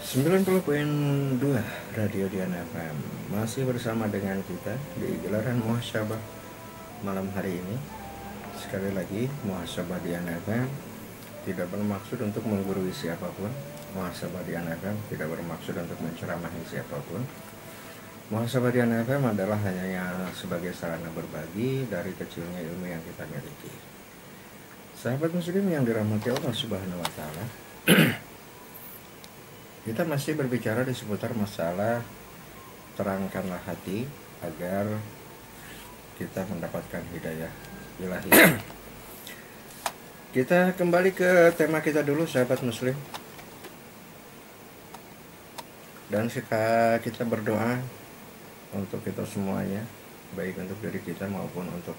90,2 Radio Diana FM masih bersama dengan kita di gelaran muhasabah malam hari ini. Sekali lagi, muhasabah Diana FM tidak bermaksud untuk menggurui siapapun. Muhasabah Diana FM tidak bermaksud untuk menceramahi siapapun. Muhasabah Diana FM adalah hanya sebagai sarana berbagi dari kecilnya ilmu yang kita miliki. Sahabat muslim yang dirahmati Allah Subhanahu wa taala. Kita masih berbicara di seputar masalah terangkanlah hati agar kita mendapatkan hidayah ilahi. Kita kembali ke tema kita dulu, sahabat muslim. Dan kita berdoa untuk kita semuanya, baik untuk diri kita maupun untuk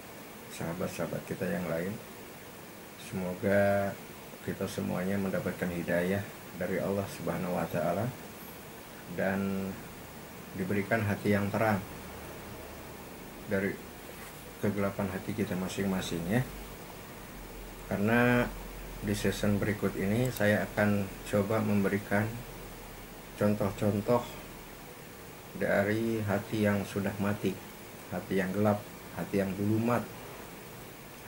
sahabat-sahabat kita yang lain. Semoga kita semuanya mendapatkan hidayah dari Allah Subhanahu wa taala dan diberikan hati yang terang dari kegelapan hati kita masing-masing ya. Karena di season berikut ini saya akan coba memberikan contoh-contoh dari hati yang sudah mati, hati yang gelap, hati yang dulumat,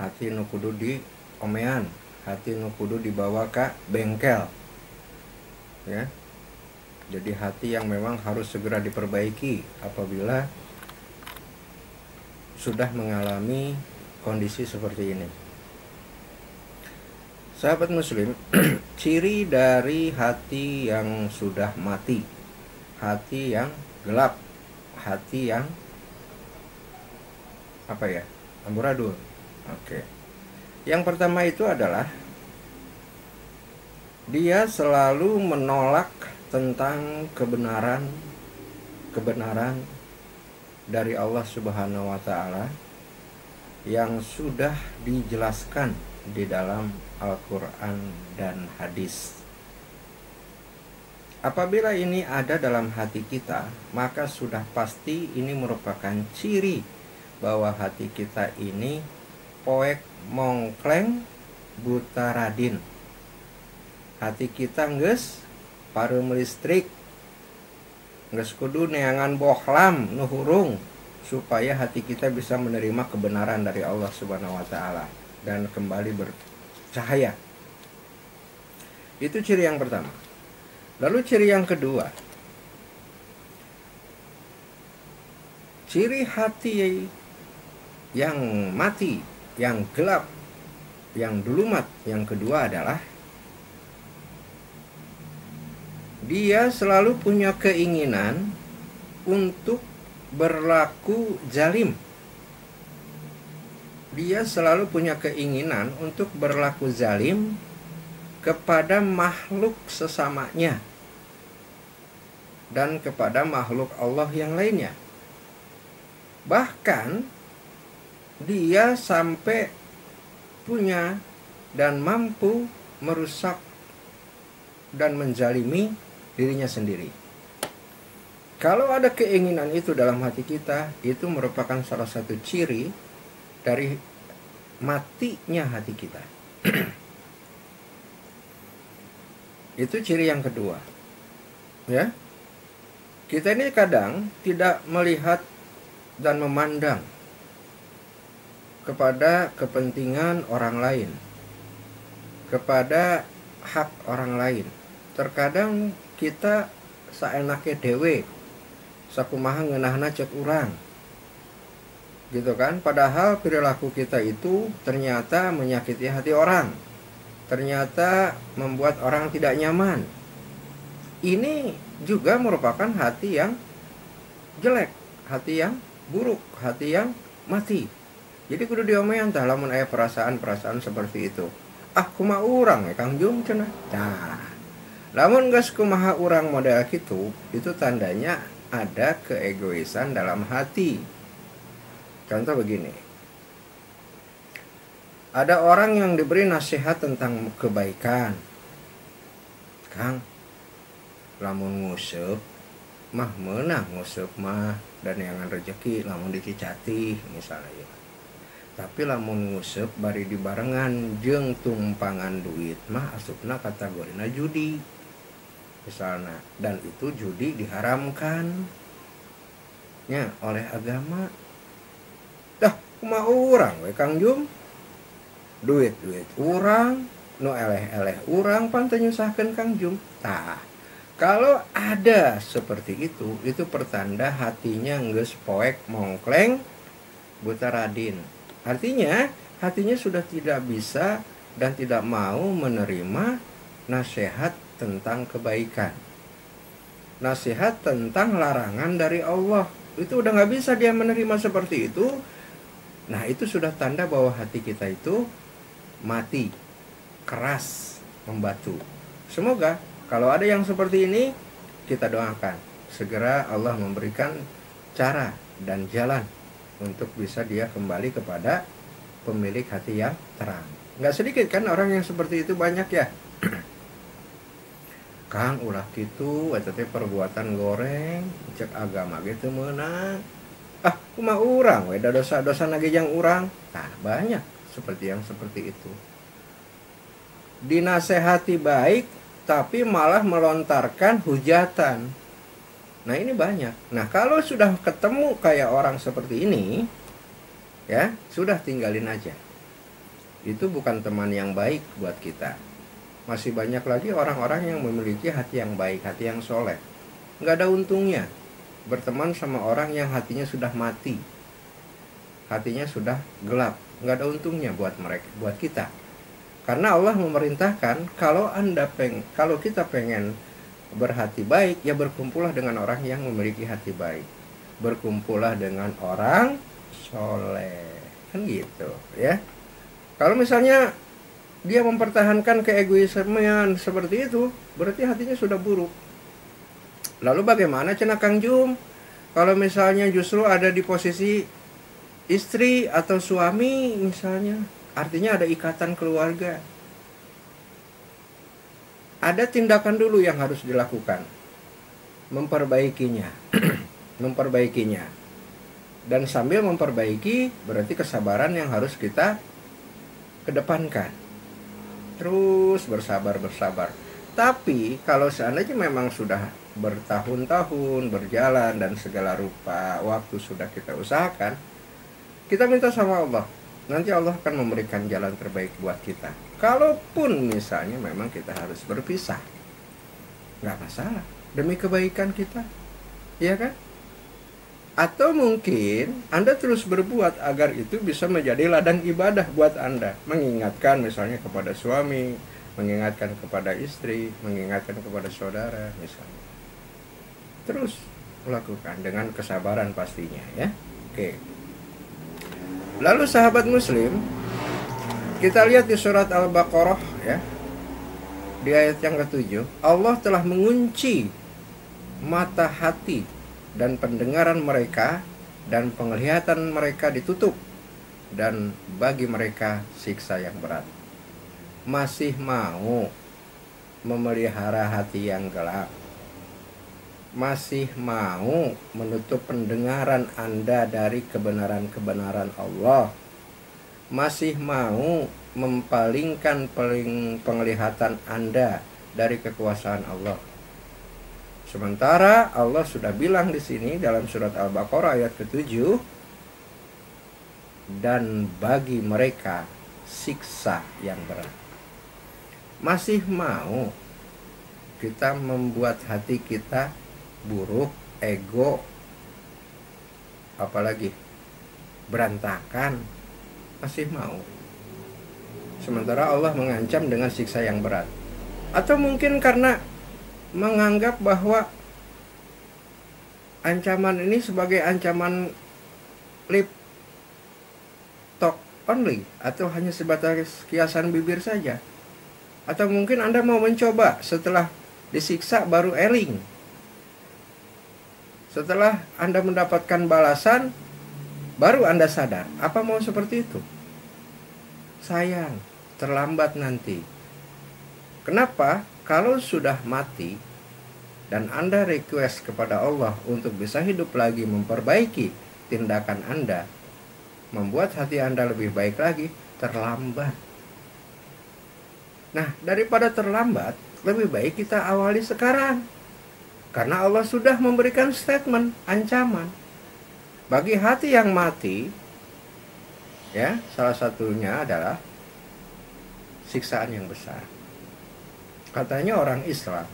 hati nu kudu di omean, hati nu kudu dibawa ke bengkel. Ya, jadi hati yang memang harus segera diperbaiki apabila sudah mengalami kondisi seperti ini. Sahabat muslim, ciri dari hati yang sudah mati, hati yang gelap, hati yang amburadul. Oke. Yang pertama itu adalah dia selalu menolak tentang kebenaran dari Allah Subhanahu wa taala yang sudah dijelaskan di dalam Al-Qur'an dan hadis. Apabila ini ada dalam hati kita, maka sudah pasti ini merupakan ciri bahwa hati kita ini poek mongkleng buta radin. Hati kita geus pareum listrik, geus kudu neangan bohlam nu hurung supaya hati kita bisa menerima kebenaran dari Allah Subhanahu wa taala dan kembali bercahaya. Itu ciri yang pertama. Lalu ciri yang kedua, ciri hati yang mati, yang gelap, yang dulumat yang kedua adalah dia selalu punya keinginan untuk berlaku zalim. Dia selalu punya keinginan untuk berlaku zalim kepada makhluk sesamanya dan kepada makhluk Allah yang lainnya. Bahkan dia sampai punya dan mampu merusak dan menzalimi dirinya sendiri. Kalau ada keinginan itu dalam hati kita, itu merupakan salah satu ciri dari matinya hati kita. Itu ciri yang kedua. Ya. Kita ini kadang tidak melihat dan memandang kepada kepentingan orang lain, kepada hak orang lain. Terkadang kita saenake dewe, sakumaha ngeunahna cek urang, gitu kan. Padahal perilaku kita itu ternyata menyakiti hati orang, ternyata membuat orang tidak nyaman. Ini juga merupakan hati yang jelek, hati yang buruk, hati yang mati. Jadi kudu diomean tah lamun aya perasaan-perasaan seperti itu. Ah kumaha urang Kang Jung cenah. Nah, lamun geus kumaha urang model kitu, itu tandanya ada keegoisan dalam hati. Contoh begini. Ada orang yang diberi nasihat tentang kebaikan. Kang, lamun nguseup mah meunang nguseup mah dan yangan rezeki lamun dicicati misalnya ya. Tapi lamun nguseup bari dibarengan jeung tumpangan duit mah asupna kategorina judi. misalnya, dan itu judi diharamkan nya oleh agama. Dah kumaha urang we Kang Jum, duit urang nu eleh-eleh urang pan teu nyusahkeun Kang Jum. Tah, kalau ada seperti itu pertanda hatinya geus poek mongkleng buta radin. Artinya hatinya sudah tidak bisa dan tidak mau menerima nasihat tentang kebaikan, nasihat tentang larangan dari Allah. Itu udah gak bisa dia menerima seperti itu. Nah itu sudah tanda bahwa hati kita itu mati, keras, membatu. Semoga kalau ada yang seperti ini, kita doakan segera Allah memberikan cara dan jalan untuk bisa dia kembali kepada pemilik hati yang terang. Gak sedikit kan orang yang seperti itu, banyak ya. Kang ulah gitu, eta teh perbuatan goreng, cek agama gitu meunang. Ah, kumaha urang we da dosa-dosa nagejang urang. Nah, banyak seperti yang seperti itu. Dinasehati baik tapi malah melontarkan hujatan. Nah, ini banyak. Nah, kalau sudah ketemu kayak orang seperti ini, ya, sudah tinggalin aja. Itu bukan teman yang baik buat kita. Masih banyak lagi orang-orang yang memiliki hati yang baik, hati yang soleh. Nggak ada untungnya berteman sama orang yang hatinya sudah mati, hatinya sudah gelap. Nggak ada untungnya buat mereka, buat kita. Karena Allah memerintahkan kalau kita pengen berhati baik, ya berkumpullah dengan orang yang memiliki hati baik, berkumpullah dengan orang soleh, kan gitu ya. Kalau misalnya dia mempertahankan keegoismean seperti itu, berarti hatinya sudah buruk. Lalu bagaimana cenah Kang Jum kalau misalnya justru ada di posisi istri atau suami misalnya, artinya ada ikatan keluarga. Ada tindakan dulu yang harus dilakukan, memperbaikinya. Memperbaikinya. Dan sambil memperbaiki berarti kesabaran yang harus kita kedepankan. Terus bersabar. Tapi kalau seandainya memang sudah bertahun-tahun berjalan dan segala rupa waktu sudah kita usahakan, kita minta sama Allah. Nanti Allah akan memberikan jalan terbaik buat kita. Kalaupun misalnya memang kita harus berpisah, nggak masalah, demi kebaikan kita, ya kan? Atau mungkin Anda terus berbuat agar itu bisa menjadi ladang ibadah buat Anda. Mengingatkan misalnya kepada suami, mengingatkan kepada istri, mengingatkan kepada saudara misalnya. Terus lakukan dengan kesabaran pastinya ya. Oke. Lalu sahabat muslim, kita lihat di surat Al-Baqarah ya. Di ayat yang ke-7, Allah telah mengunci mata hati dan pendengaran mereka, dan penglihatan mereka ditutup, dan bagi mereka siksa yang berat. Masih mau memelihara hati yang gelap? Masih mau menutup pendengaran Anda dari kebenaran-kebenaran Allah? Masih mau mempalingkan penglihatan Anda dari kekuasaan Allah? Sementara Allah sudah bilang di sini dalam surat Al-Baqarah ayat ke-7, dan bagi mereka siksa yang berat. Masih mau kita membuat hati kita buruk, ego, apalagi berantakan? Masih mau? Sementara Allah mengancam dengan siksa yang berat. Atau mungkin karena menganggap bahwa ancaman ini sebagai ancaman lip talk only, atau hanya sebatas kiasan bibir saja. Atau mungkin Anda mau mencoba setelah disiksa baru eling. Setelah Anda mendapatkan balasan baru Anda sadar. Apa mau seperti itu? Sayang, terlambat nanti. Kenapa? Kalau sudah mati dan Anda request kepada Allah untuk bisa hidup lagi, memperbaiki tindakan Anda, membuat hati Anda lebih baik lagi, terlambat. Nah, daripada terlambat, lebih baik kita awali sekarang. Karena Allah sudah memberikan statement, ancaman. Bagi hati yang mati, ya, salah satunya adalah siksaan yang besar. Katanya orang Islam,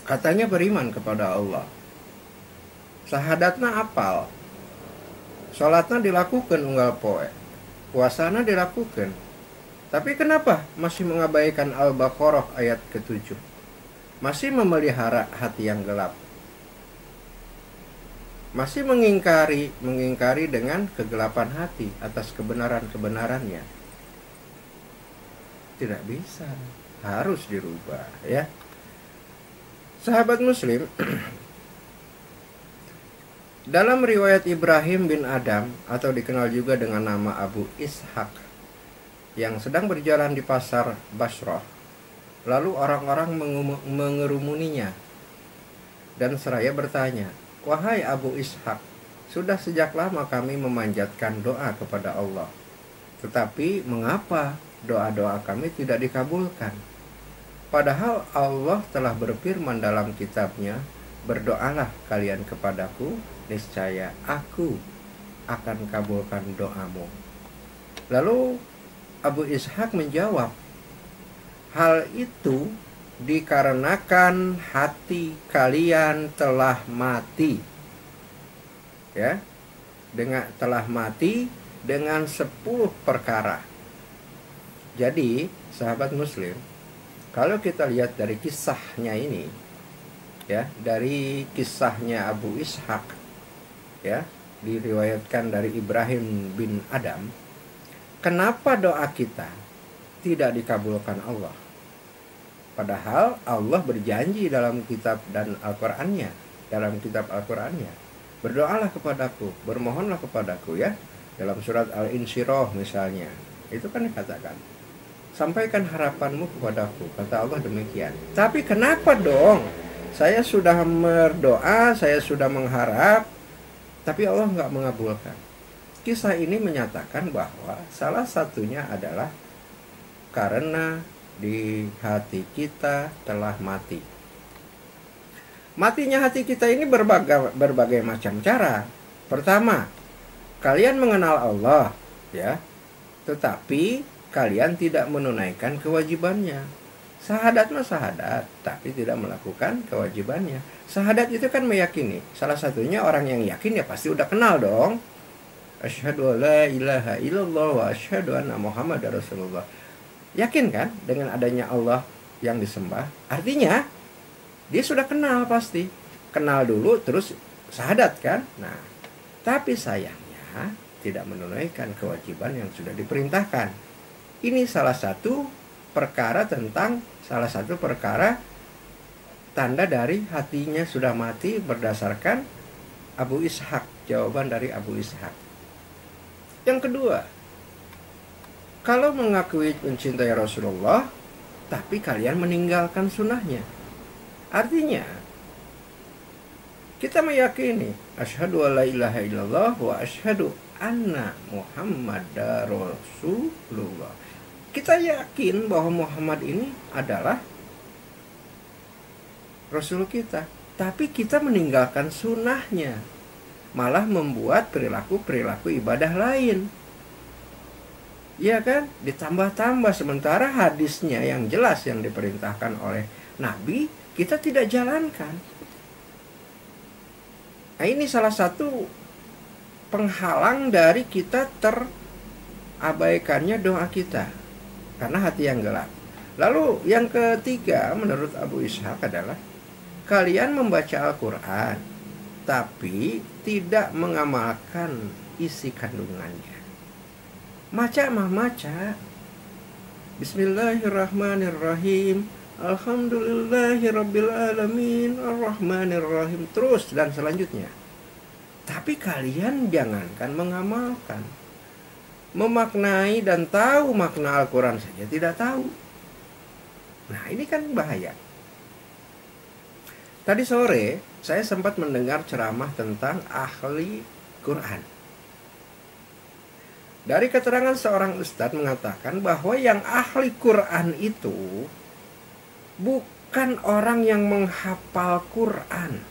katanya beriman kepada Allah, sahadatna apal, sholatna dilakukan unggal poe, puasana dilakukan. Tapi kenapa masih mengabaikan Al-Baqarah ayat ke-7? Masih memelihara hati yang gelap. Masih mengingkari dengan kegelapan hati atas kebenaran-kebenarannya. Tidak bisa, harus dirubah, ya. Sahabat muslim, dalam riwayat Ibrahim bin Adam atau dikenal juga dengan nama Abu Ishaq yang sedang berjalan di pasar Basrah, lalu orang-orang mengerumuninya dan seraya bertanya, "Wahai Abu Ishaq, sudah sejak lama kami memanjatkan doa kepada Allah. Tetapi mengapa doa-doa kami tidak dikabulkan? Padahal Allah telah berfirman dalam kitabnya, berdoalah kalian kepadaku, niscaya aku akan kabulkan doamu." Lalu Abu Ishaq menjawab, "Hal itu dikarenakan hati kalian telah mati." Ya, telah mati dengan 10 perkara. Jadi, sahabat muslim, kalau kita lihat dari kisahnya ini, ya, dari kisahnya Abu Ishaq, ya, diriwayatkan dari Ibrahim bin Adam, kenapa doa kita tidak dikabulkan Allah? Padahal Allah berjanji dalam kitab dan Al-Qur'annya, berdoalah kepadaku, bermohonlah kepadaku, ya. Dalam surat Al-Insyirah misalnya, itu kan dikatakan, sampaikan harapanmu kepadaku, kata Allah demikian. Tapi kenapa dong saya sudah berdoa, saya sudah mengharap, tapi Allah nggak mengabulkan? Kisah ini menyatakan bahwa salah satunya adalah karena di hati kita telah mati. Matinya hati kita ini berbagai macam cara. Pertama, kalian mengenal Allah, ya, tetapi kalian tidak menunaikan kewajibannya. Sahadat mah sahadat, tapi tidak melakukan kewajibannya. Sahadat itu kan meyakini. Salah satunya orang yang yakin ya pasti udah kenal dong. Asyhadu alla ilaha illallah wa asyhadu anna Muhammadar Rasulullah. Yakin kan dengan adanya Allah yang disembah? Artinya dia sudah kenal pasti. Kenal dulu terus syahadat kan? Nah, tapi sayangnya tidak menunaikan kewajiban yang sudah diperintahkan. Ini salah satu perkara tanda dari hatinya sudah mati berdasarkan Abu Ishaq. Jawaban dari Abu Ishaq. Yang kedua, kalau mengakui mencintai Rasulullah, tapi kalian meninggalkan sunnahnya. Artinya, kita meyakini asyhadu alla ilaha illallah wa asyhadu anna Muhammadar Rasulullah. Kita yakin bahwa Muhammad ini adalah Rasul kita, tapi kita meninggalkan sunnahnya, malah membuat perilaku ibadah lain. Ya kan? Ditambah-tambah, sementara hadisnya yang jelas yang diperintahkan oleh Nabi kita tidak jalankan. Nah, ini salah satu penghalang dari kita terabaikannya doa kita, karena hati yang gelap. Lalu yang ketiga menurut Abu Ishaq adalah kalian membaca Al-Quran tapi tidak mengamalkan isi kandungannya. Maca mah maca, Bismillahirrahmanirrahim, Alhamdulillahirrabbilalamin, Ar-Rahmanirrahim, terus dan selanjutnya. Tapi kalian jangankan mengamalkan, memaknai dan tahu makna Al-Quran saja tidak tahu. Nah, ini kan bahaya. Tadi sore saya sempat mendengar ceramah tentang ahli Quran. Dari keterangan seorang ustadz mengatakan bahwa yang ahli Quran itu bukan orang yang menghafal Quran,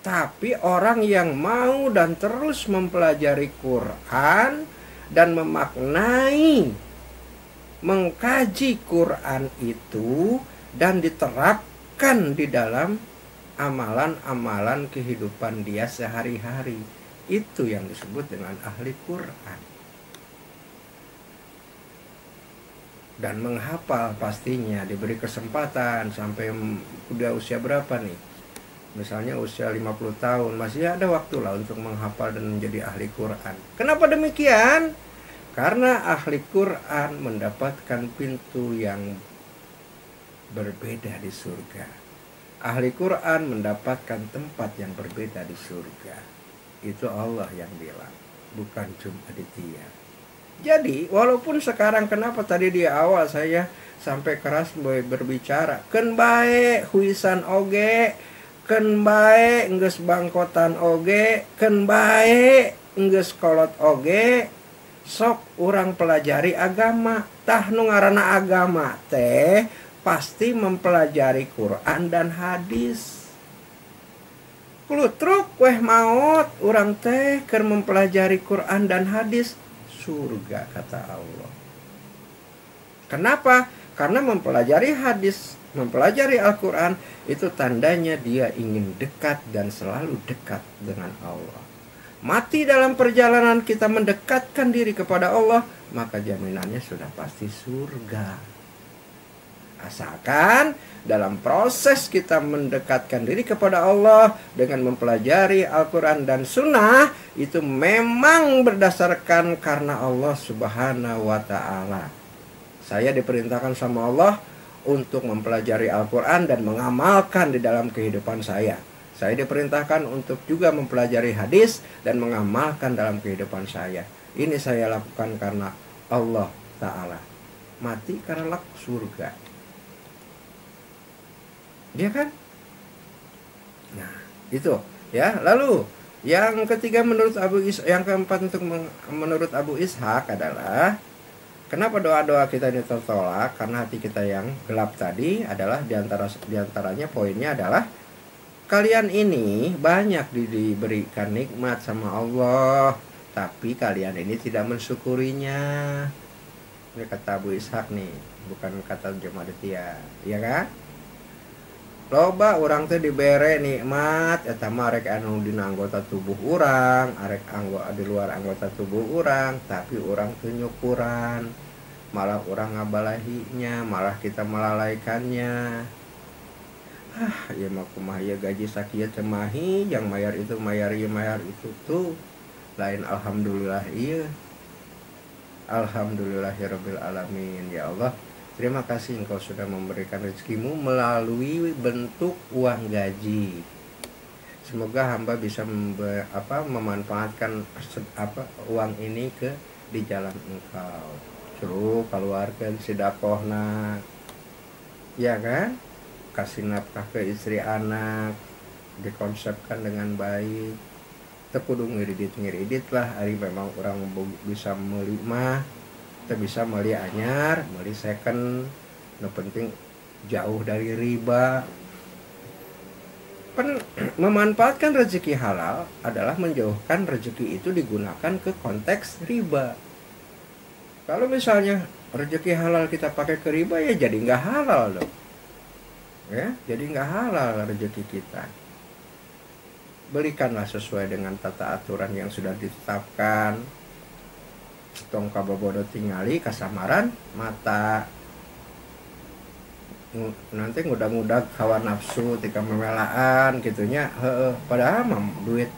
tapi orang yang mau dan terus mempelajari Quran dan memaknai, mengkaji Quran itu dan diterapkan di dalam amalan-amalan kehidupan dia sehari-hari. Itu yang disebut dengan ahli Quran. Dan menghafal pastinya diberi kesempatan sampai udah usia berapa nih? Misalnya usia 50 tahun, masih ada waktu lah untuk menghafal dan menjadi ahli Quran. Kenapa demikian? Karena ahli Quran mendapatkan pintu yang berbeda di surga. Ahli Quran mendapatkan tempat yang berbeda di surga. Itu Allah yang bilang, bukan cuma aditya. Jadi walaupun sekarang kenapa tadi di awal saya sampai keras berbicara, ken bae huisan oge, ken bae enggeus bangkotan oge, ken bae enggeus kolot oge, sok urang pelajari agama. Tah nu ngaranna agama teh pasti mempelajari Quran dan hadis. Kulutruk weh maot urang teh keur mempelajari Quran dan hadis, surga kata Allah. Kenapa? Karena mempelajari hadis, mempelajari Al-Quran itu tandanya dia ingin dekat dan selalu dekat dengan Allah. Mati dalam perjalanan kita mendekatkan diri kepada Allah, maka jaminannya sudah pasti surga. Asalkan dalam proses kita mendekatkan diri kepada Allah dengan mempelajari Al-Quran dan Sunnah, itu memang berdasarkan karena Allah Subhanahu wa Ta'ala. Saya diperintahkan sama Allah untuk mempelajari Al-Quran dan mengamalkan di dalam kehidupan saya. Saya diperintahkan untuk juga mempelajari hadis dan mengamalkan dalam kehidupan saya. Ini saya lakukan karena Allah Ta'ala. Mati karena surga. Dia kan? Nah, itu ya. Lalu yang ketiga menurut yang keempat menurut Abu Ishaq adalah kenapa doa-doa kita ini tertolak? Karena hati kita yang gelap tadi adalah diantaranya poinnya adalah kalian ini banyak diberikan nikmat sama Allah, tapi kalian ini tidak mensyukurinya. Ini kata Abu Ishaq nih, bukan kata Jumaditya, ya kan? Loba orang teh dibere nikmat eta mah rek anu dina anggota tubuh urang, arek di luar anggota tubuh urang, tapi urang teu nyukuran. Malah urang ngabalahinya, malah kita melalaikannya. Ieu mah kumaha ieu gaji sakieu teh mahi, yang mayar itu mayar ieu mayar itu tuh. Lain alhamdulillah ieu. Alhamdulillahirabbil alamin. Ya Allah, terima kasih Engkau sudah memberikan rezekimu melalui bentuk uang gaji. Semoga hamba bisa memanfaatkan uang ini di jalan Engkau. Suruh keluarga sedekahna, ya kan? Kasih nafkah ke istri anak, dikonsepkan dengan baik. Teu kudu ngiridit lah, ari memang orang bisa meuli mah. Kita bisa meli anyar, meli second, no penting jauh dari riba. Memanfaatkan rezeki halal adalah menjauhkan rezeki itu digunakan ke konteks riba. Kalau misalnya rezeki halal kita pakai ke riba, ya jadi nggak halal dong. Ya, jadi nggak halal rezeki kita. Berikanlah sesuai dengan tata aturan yang sudah ditetapkan. Tong kabobodo tingali kasamaran mata nanti ngudag-ngudag hawa nafsu tika memelaan gitunya. Padahal mah duit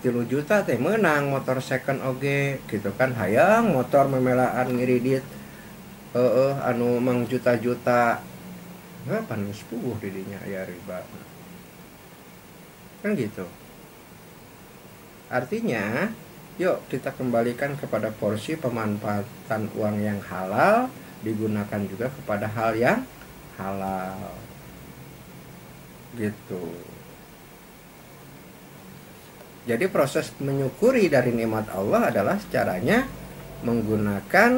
3 juta teh menang motor second oge gitu kan, hayang motor memelaan ngiridit anu mang juta-juta pan sepuh didinya ya riba kan gitu. Artinya yuk kita kembalikan kepada porsi pemanfaatan uang yang halal, digunakan juga kepada hal yang halal gitu. Jadi proses menyukuri dari nikmat Allah adalah caranya menggunakan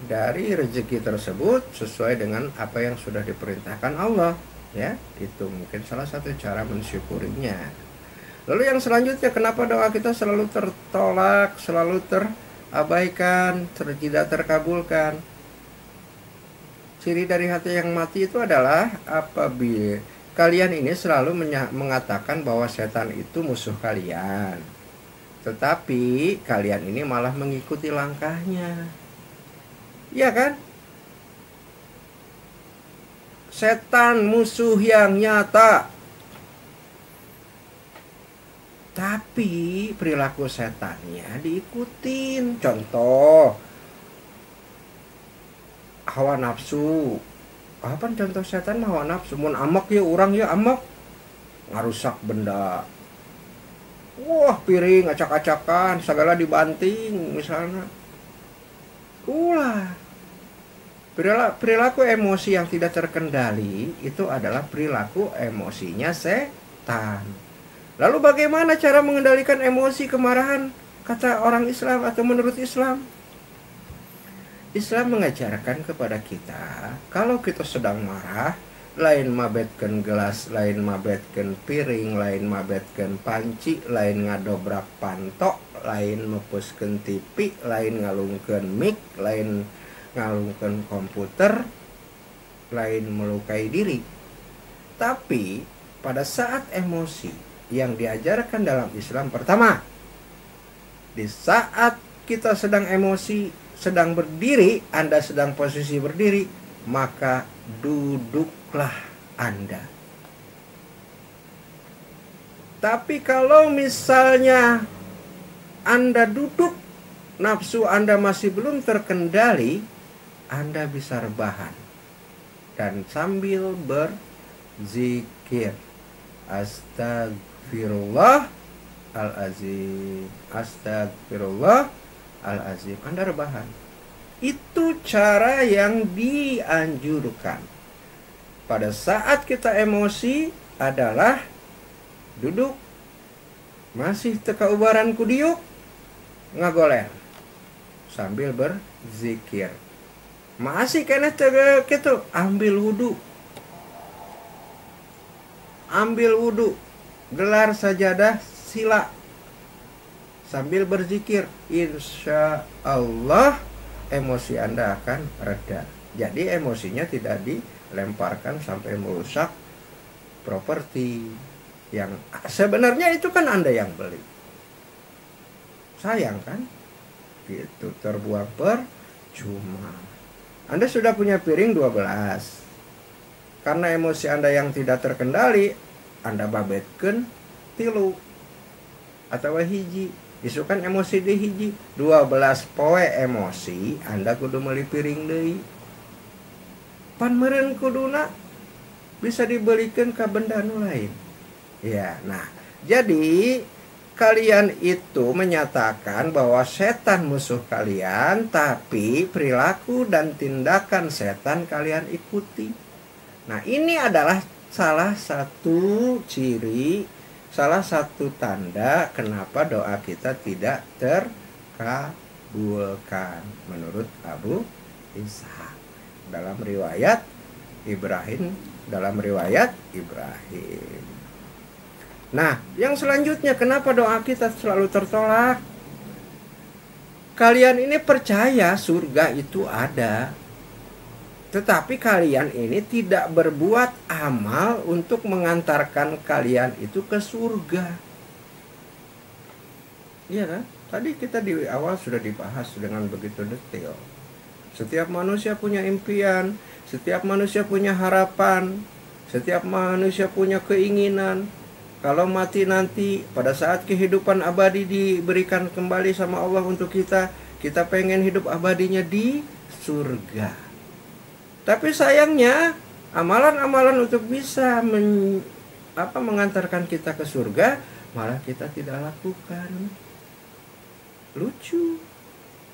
dari rezeki tersebut sesuai dengan apa yang sudah diperintahkan Allah, ya. Itu mungkin salah satu cara mensyukurinya. Lalu yang selanjutnya, kenapa doa kita selalu tertolak, selalu terabaikan, tidak terkabulkan? Ciri dari hati yang mati itu adalah apabila kalian ini selalu mengatakan bahwa setan itu musuh kalian, tetapi kalian ini malah mengikuti langkahnya. Iya kan? Setan musuh yang nyata, tapi perilaku setannya diikutin. Contoh, hawa nafsu. Apa contoh setan hawa nafsu? Mun amak ya orang ya amak, ngarusak benda. Wah, piring acak-acakan, segala dibanting misalnya. Ulah. Perilaku emosi yang tidak terkendali itu adalah perilaku emosinya setan. Lalu bagaimana cara mengendalikan emosi kemarahan kata orang Islam atau menurut Islam? Islam mengajarkan kepada kita, kalau kita sedang marah, lain mabetkeun gelas, lain mabetkeun piring, lain mabetkeun panci, lain ngadobrak pantok, lain mepuskeun TV, lain ngalungkeun mic, lain ngalungkeun komputer, lain melukai diri. Tapi pada saat emosi yang diajarkan dalam Islam, pertama, di saat kita sedang emosi, sedang berdiri, Anda sedang posisi berdiri, maka duduklah Anda. Tapi kalau misalnya Anda duduk, nafsu Anda masih belum terkendali, Anda bisa rebahan dan sambil berzikir, astagfirullah al-azim, astagfirullah al-azim. Anda rebahan. Itu cara yang dianjurkan. Pada saat kita emosi adalah duduk, masih teka ubaran kudiuk, ngagoler sambil berzikir. Masih kena tega gitu, ambil wudu, gelar sajadah sila sambil berzikir, insya Allah emosi Anda akan reda. Jadi emosinya tidak dilemparkan sampai merusak properti yang sebenarnya itu kan Anda yang beli. Sayang kan? Gitu, terbuang percuma. Anda sudah punya piring 12. Karena emosi Anda yang tidak terkendali, Anda babetkeun 3 atau hiji. Isukan emosi di hiji, 12 poe emosi, Anda kudu meuli piring deui. Pan meureun kuduna bisa dibelikeun ka benda nu lain. Ya, nah, jadi kalian itu menyatakan bahwa setan musuh kalian, tapi perilaku dan tindakan setan kalian ikuti. Nah, ini adalah salah satu ciri, salah satu tanda kenapa doa kita tidak terkabulkan menurut Abu Ishaq dalam riwayat Ibrahim. Nah, yang selanjutnya, kenapa doa kita selalu tertolak? Kalian ini percaya surga itu ada, tetapi kalian ini tidak berbuat amal untuk mengantarkan kalian itu ke surga. Iya kan? Tadi kita di awal sudah dibahas dengan begitu detail. Setiap manusia punya impian, setiap manusia punya harapan, setiap manusia punya keinginan. Kalau mati nanti, pada saat kehidupan abadi diberikan kembali sama Allah untuk kita pengen hidup abadinya di surga. Tapi sayangnya, amalan-amalan untuk bisa mengantarkan kita ke surga, malah kita tidak lakukan. Lucu.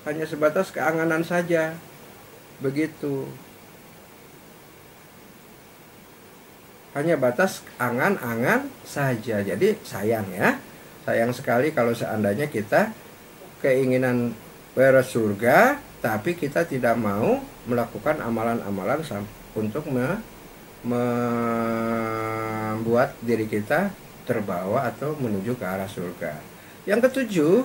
Hanya sebatas keanganan saja. Begitu. Hanya batas angan-angan saja. Jadi sayang ya. Sayang sekali kalau seandainya kita keinginan bersurga, tapi kita tidak mau melakukan amalan-amalan untuk membuat diri kita terbawa atau menuju ke arah surga. Yang ketujuh,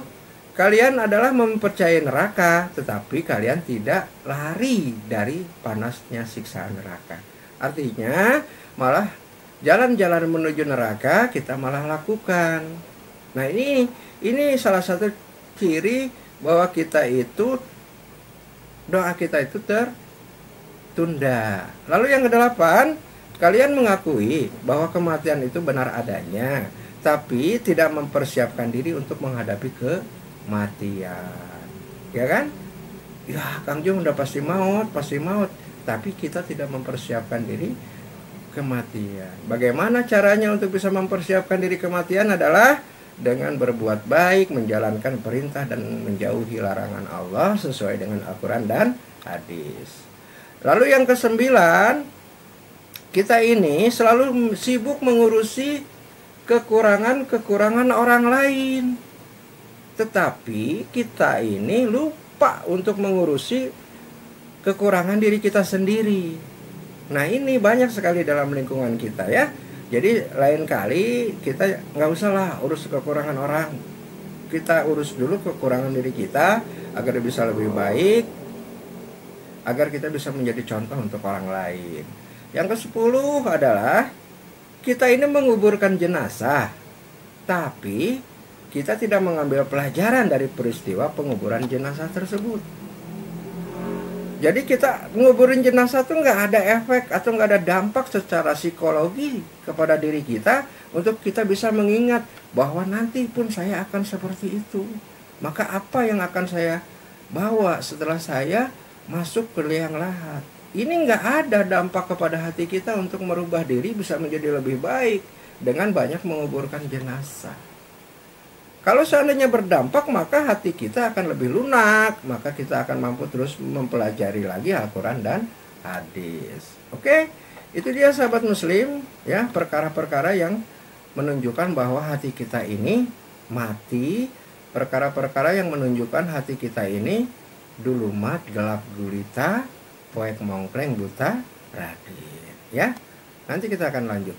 kalian adalah mempercayai neraka, tetapi kalian tidak lari dari panasnya siksaan neraka. Artinya, malah jalan-jalan menuju neraka kita malah lakukan. Nah, ini salah satu ciri bahwa kita itu, doa kita itu tertunda. Lalu yang kedelapan, kalian mengakui bahwa kematian itu benar adanya, tapi tidak mempersiapkan diri untuk menghadapi kematian. Ya kan? Ya, Kang Jung udah pasti maut, tapi kita tidak mempersiapkan diri kematian. Bagaimana caranya untuk bisa mempersiapkan diri kematian adalah dengan berbuat baik, menjalankan perintah dan menjauhi larangan Allah sesuai dengan Al-Quran dan hadis. Lalu yang kesembilan, kita ini selalu sibuk mengurusi kekurangan orang lain, tetapi kita ini lupa untuk mengurusi kekurangan diri kita sendiri. Nah, ini banyak sekali dalam lingkungan kita ya. Jadi lain kali kita nggak usah lah urus kekurangan orang, kita urus dulu kekurangan diri kita agar bisa lebih baik, agar kita bisa menjadi contoh untuk orang lain. Yang ke-10 adalah kita ini menguburkan jenazah, tapi kita tidak mengambil pelajaran dari peristiwa penguburan jenazah tersebut. Jadi kita menguburin jenazah tuh nggak ada efek atau nggak ada dampak secara psikologi kepada diri kita untuk kita bisa mengingat bahwa nanti pun saya akan seperti itu. Maka apa yang akan saya bawa setelah saya masuk ke liang lahat? Ini nggak ada dampak kepada hati kita untuk merubah diri bisa menjadi lebih baik dengan banyak menguburkan jenazah. Kalau seandainya berdampak, maka hati kita akan lebih lunak, maka kita akan mampu terus mempelajari lagi Al-Quran dan hadis. Oke, itu dia sahabat muslim ya, perkara-perkara yang menunjukkan bahwa hati kita ini mati, perkara-perkara yang menunjukkan hati kita ini dulumat, gelap gulita, poek mongkleng buta radit ya. Nanti kita akan lanjut.